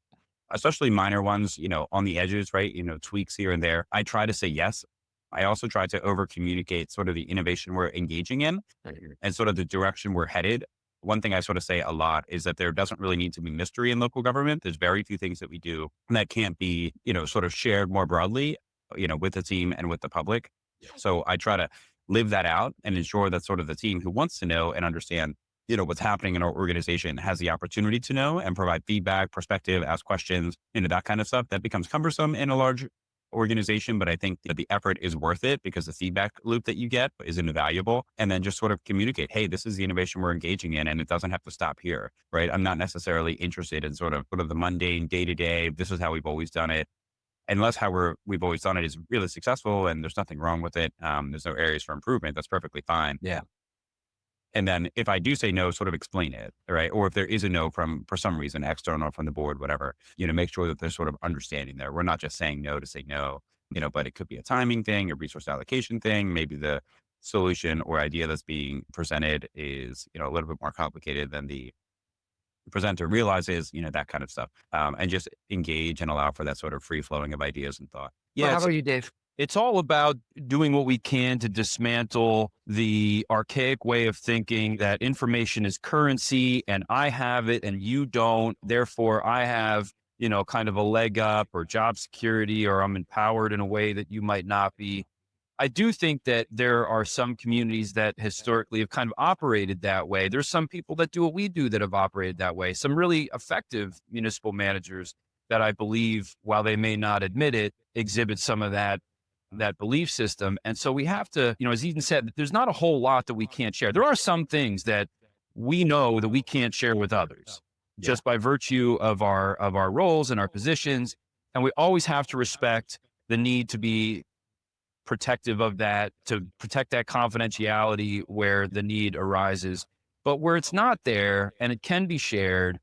especially minor ones, on the edges, right? Tweaks here and there, I try to say yes. I also try to over communicate sort of the innovation we're engaging in and sort of the direction we're headed. One thing I sort of say a lot is that there doesn't really need to be mystery in local government. There's very few things that we do that can't be, sort of shared more broadly, with the team and with the public. So I try to live that out and ensure that sort of the team who wants to know and understand, what's happening in our organization has the opportunity to know and provide feedback, perspective, ask questions, that kind of stuff. That becomes cumbersome in a large organization, but I think that the effort is worth it because the feedback loop that you get is invaluable. And then just sort of communicate, hey, this is the innovation we're engaging in, and it doesn't have to stop here, right? I'm not necessarily interested in sort of the mundane day to day. This is how we've always done it. Unless how we've always done it is really successful and there's nothing wrong with it. There's no areas for improvement. That's perfectly fine. Yeah. And then if I do say no, sort of explain it, right? Or if there is a no for some reason, external from the board, whatever, make sure that there's sort of understanding there. We're not just saying no to say no, but it could be a timing thing, a resource allocation thing. Maybe the solution or idea that's being presented is, a little bit more complicated than the presenter realizes, that kind of stuff. And just engage and allow for that sort of free flowing of ideas and thought. Yeah. Yeah, How it's, about you, Dave? it's all about doing what we can to dismantle the archaic way of thinking that information is currency and I have it and you don't. Therefore, I have, kind of a leg up or job security, or I'm empowered in a way that you might not be. I do think that there are some communities that historically have kind of operated that way. There's some people that do what we do that have operated that way. Some really effective municipal managers that I believe, while they may not admit it, exhibit some of that belief system. And so we have to, as Eden said, there's not a whole lot that we can't share. There are some things that we know that we can't share with others just by virtue of our roles and our positions. And we always have to respect the need to be protective of that, to protect that confidentiality where the need arises. But where it's not there and it can be shared,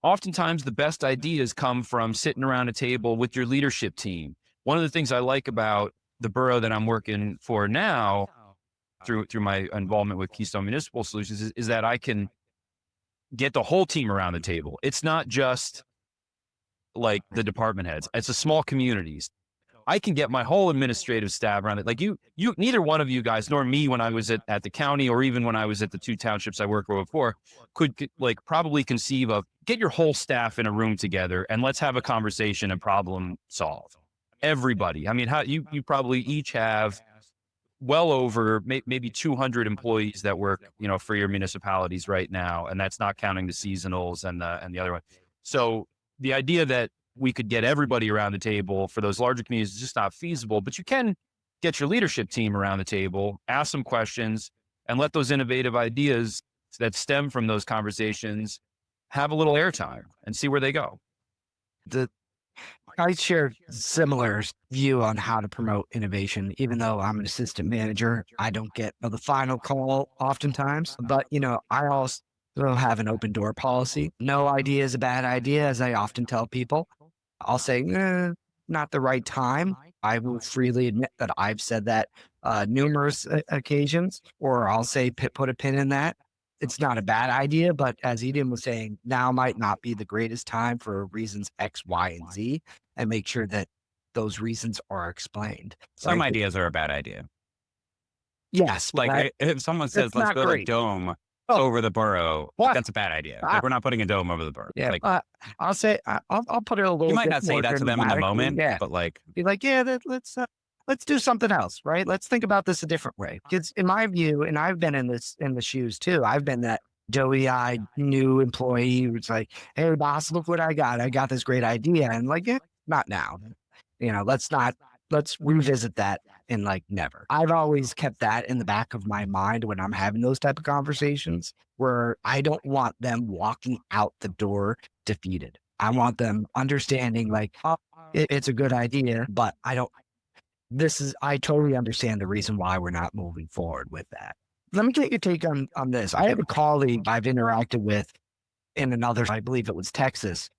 oftentimes the best ideas come from sitting around a table with your leadership team. One of the things I like about the borough that I'm working for now, through my involvement with Keystone Municipal Solutions, is that I can get the whole team around the table. It's not just like the department heads. It's a small communities. I can get my whole administrative staff around it. Like you, neither one of you guys, nor me when I was at the county, or even when I was at the two townships I worked for before, could probably conceive of get your whole staff in a room together and let's have a conversation and problem solve. Everybody. I mean, you probably each have well over maybe 200 employees that work, for your municipalities right now. And that's not counting the seasonals and the other one. So the idea that we could get everybody around the table for those larger communities. It's just not feasible, but you can get your leadership team around the table, ask some questions, and let those innovative ideas that stem from those conversations have a little airtime and see where they go. The I share similar view on how to promote innovation. Even though I'm an assistant manager, I don't get the final call oftentimes. But I also have an open door policy. No idea is a bad idea, as I often tell people. I'll say, not the right time. I will freely admit that I've said that numerous occasions, or I'll say, put a pin in that. It's not a bad idea, but as Eden was saying, now might not be the greatest time for reasons X, Y, and Z, and make sure that those reasons are explained. Some Like, ideas are a bad idea. yes, but Like if someone says, that's let's not build a great. dome Oh, over the borough, what? that's a bad idea. Ah, Like we're not putting a dome over the borough. yeah, Like I'll say I'll put it a you little might bit not say more that to them in the dramatically. moment, Yeah, but like, be like, yeah, let's do something else, right? Let's think about this a different way. Because in my view, and I've been in the shoes too. I've been that doughy-eyed new employee who's like, "Hey, boss, look what I got! I got this great idea," and like, yeah, not now. Let's revisit that in like never. I've always kept that in the back of my mind when I'm having those type of conversations where I don't want them walking out the door defeated. I want them understanding like, oh, it's a good idea, but I totally understand the reason why we're not moving forward with that. Let me get your take on this. I have a colleague I've interacted with in another, I believe it was Texas.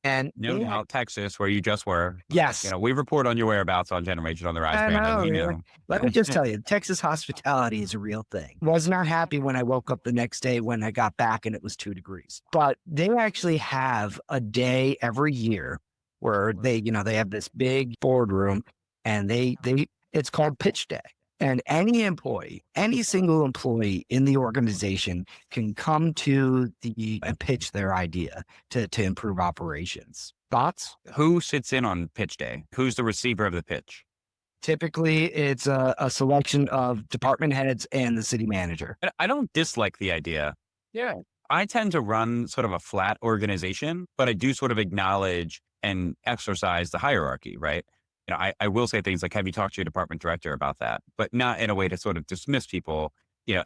And no doubt, Texas, where you just were. yes, We report on your whereabouts on Generation on the Rise I fandom. know. You Yeah. know, Let me just tell you, Texas hospitality is a real thing. Was not happy when I woke up the next day when I got back and it was 2 degrees. But they actually have a day every year where they have this big boardroom and it's called pitch day. And any employee, any single employee in the organization can come to and pitch their idea to improve operations. Thoughts? who sits in on pitch day? Who's the receiver of the pitch? Typically, it's a selection of department heads and the city manager. I don't dislike the idea. Yeah. I tend to run sort of a flat organization, but I do sort of acknowledge and exercise the hierarchy, right? I will say things like, have you talked to your department director about that? But not in a way to sort of dismiss people,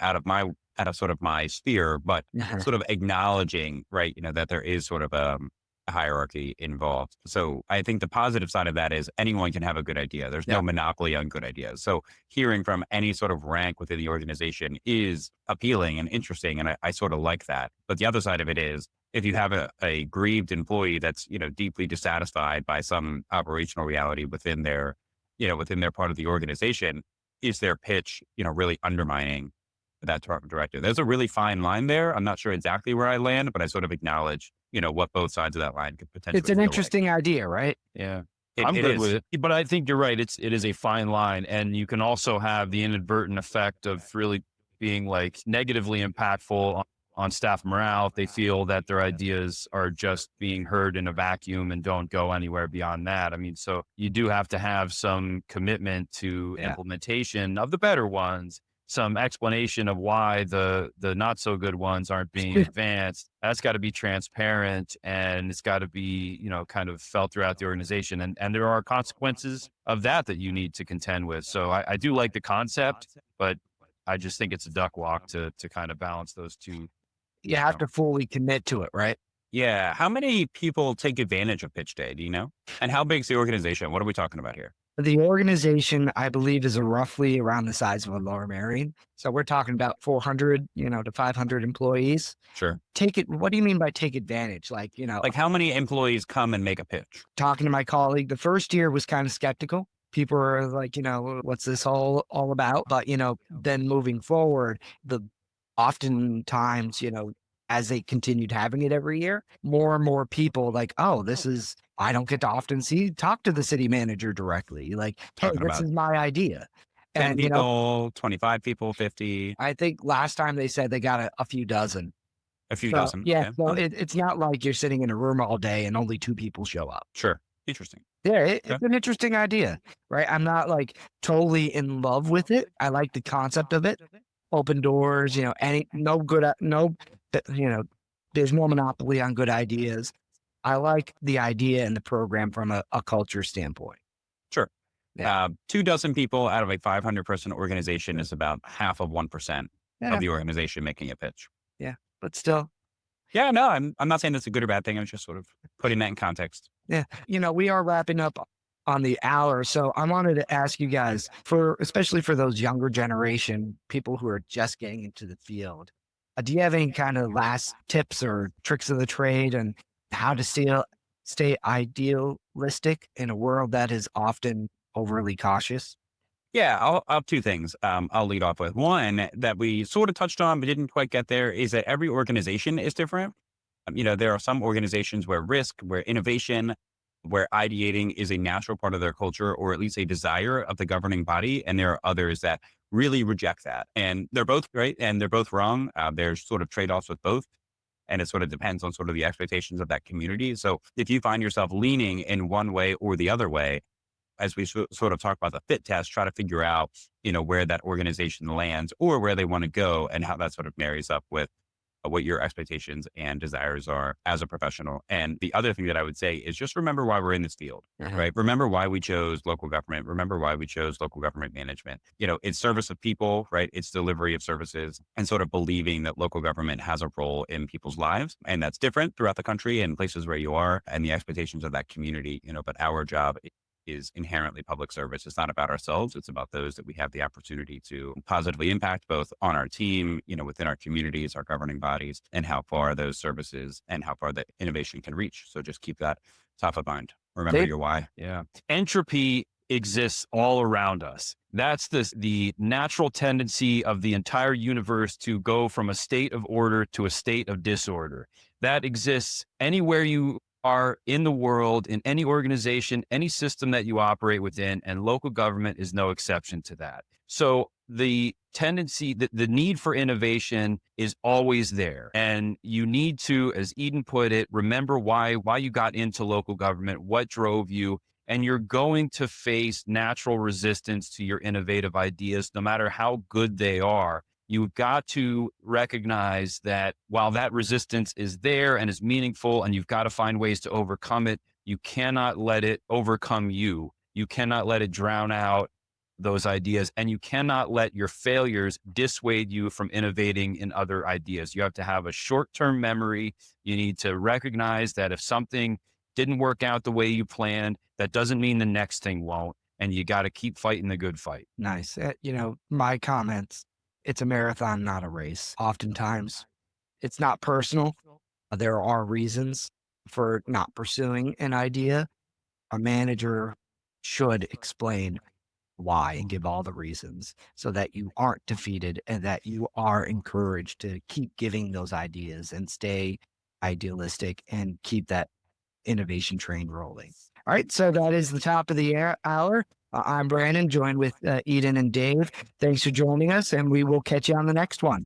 out of sort of my sphere, but sort of acknowledging, right, that there is sort of a hierarchy involved. So I think the positive side of that is anyone can have a good idea. There's no monopoly on good ideas. So hearing from any sort of rank within the organization is appealing and interesting. And I sort of like that. But the other side of it is if you have a grieved employee that's, deeply dissatisfied by some operational reality within their part of the organization, is their pitch, really undermining that department director? There's a really fine line there. I'm not sure exactly where I land, but I sort of acknowledge, what both sides of that line could potentially It's an feel like. interesting idea, right? Yeah. It I'm good is. with it, but I think you're right. It is a fine line, and you can also have the inadvertent effect of really being like negatively impactful on staff morale if they feel that their ideas are just being heard in a vacuum and don't go anywhere beyond that. I mean, so you do have to have some commitment to implementation of the better ones, some explanation of why the not so good ones aren't being advanced. That's got to be transparent, and it's got to be, kind of felt throughout the organization. And there are consequences of that you need to contend with. So I do like the concept, but I just think it's a duck walk to kind of balance those two. You have to fully commit to it, right? Yeah. How many people take advantage of pitch day? Do you know? And how big's the organization? What are we talking about here? The organization, I believe, is roughly around the size of a Lower Merion. So we're talking about 400, to 500 employees. Sure. What do you mean by take advantage? Like, Like how many employees come and make a pitch? talking to my colleague, the first year was kind of skeptical. People were like, what's this all about? But, then moving forward, oftentimes, as they continued having it every year, more and more people like, oh, I don't get to often talk to the city manager directly. Like, hey, Talking this about is my idea. 10 And, people, 25 people, 50, I think last time they said they got a few dozen. a few So, dozen. yeah, Okay. so it's not like you're sitting in a room all day and only 2 people show up. Sure. Interesting. Yeah, Okay. it's an interesting idea, right? I'm not like totally in love with it. I like the concept of it. Open doors, there's no monopoly on good ideas. I like the idea and the program from a culture standpoint. Sure. Yeah. 2 dozen people out of a 500-person organization is about half of 1% of Yeah. the organization making a pitch. Yeah. But still, Yeah, no, I'm not saying that's a good or bad thing. I'm just sort of putting that in context. yeah. We are wrapping up on the hour. So I wanted to ask you guys especially for those younger generation, people who are just getting into the field, do you have any kind of last tips or tricks of the trade and how to stay idealistic in a world that is often overly cautious? Yeah, I'll have 2 things. I'll lead off with one that we sort of touched on, but didn't quite get there is that every organization is different. There are some organizations where risk, where innovation, where ideating is a natural part of their culture, or at least a desire of the governing body. And there are others that really reject that. And they're both right and they're both wrong. There's sort of trade offs with both. And it sort of depends on sort of the expectations of that community. So if you find yourself leaning in one way or the other way, as we sort of talk about the fit test, try to figure out, where that organization lands or where they want to go and how that sort of marries up with what your expectations and desires are as a professional. And the other thing that I would say is just remember why we're in this field, right? Remember why we chose local government. Remember why we chose local government management. It's service of people, right? It's delivery of services and sort of believing that local government has a role in people's lives. And that's different throughout the country and places where you are and the expectations of that community, but our job is inherently public service. It's not about ourselves. It's about those that we have the opportunity to positively impact both on our team, within our communities, our governing bodies, and how far those services and how far the innovation can reach. So just keep that top of mind. Remember Dave? your why. Yeah. Entropy exists all around us. That's the natural tendency of the entire universe to go from a state of order to a state of disorder. That exists anywhere you are in the world, in any organization, any system that you operate within, and local government is no exception to that. So the tendency, the need for innovation is always there. And you need to, as Eden put it, remember why you got into local government, what drove you, and you're going to face natural resistance to your innovative ideas, no matter how good they are. You've got to recognize that while that resistance is there and is meaningful, and you've got to find ways to overcome it, you cannot let it overcome you. You cannot let it drown out those ideas, and you cannot let your failures dissuade you from innovating in other ideas. You have to have a short-term memory. You need to recognize that if something didn't work out the way you planned, that doesn't mean the next thing won't. And you got to keep fighting the good fight. Nice. My comments, it's a marathon, not a race. Oftentimes, it's not personal. There are reasons for not pursuing an idea. A manager should explain why and give all the reasons so that you aren't defeated and that you are encouraged to keep giving those ideas and stay idealistic and keep that innovation train rolling. All right. So that is the top of the hour. I'm Brandon, joined with Eden and Dave. Thanks for joining us, and we will catch you on the next one.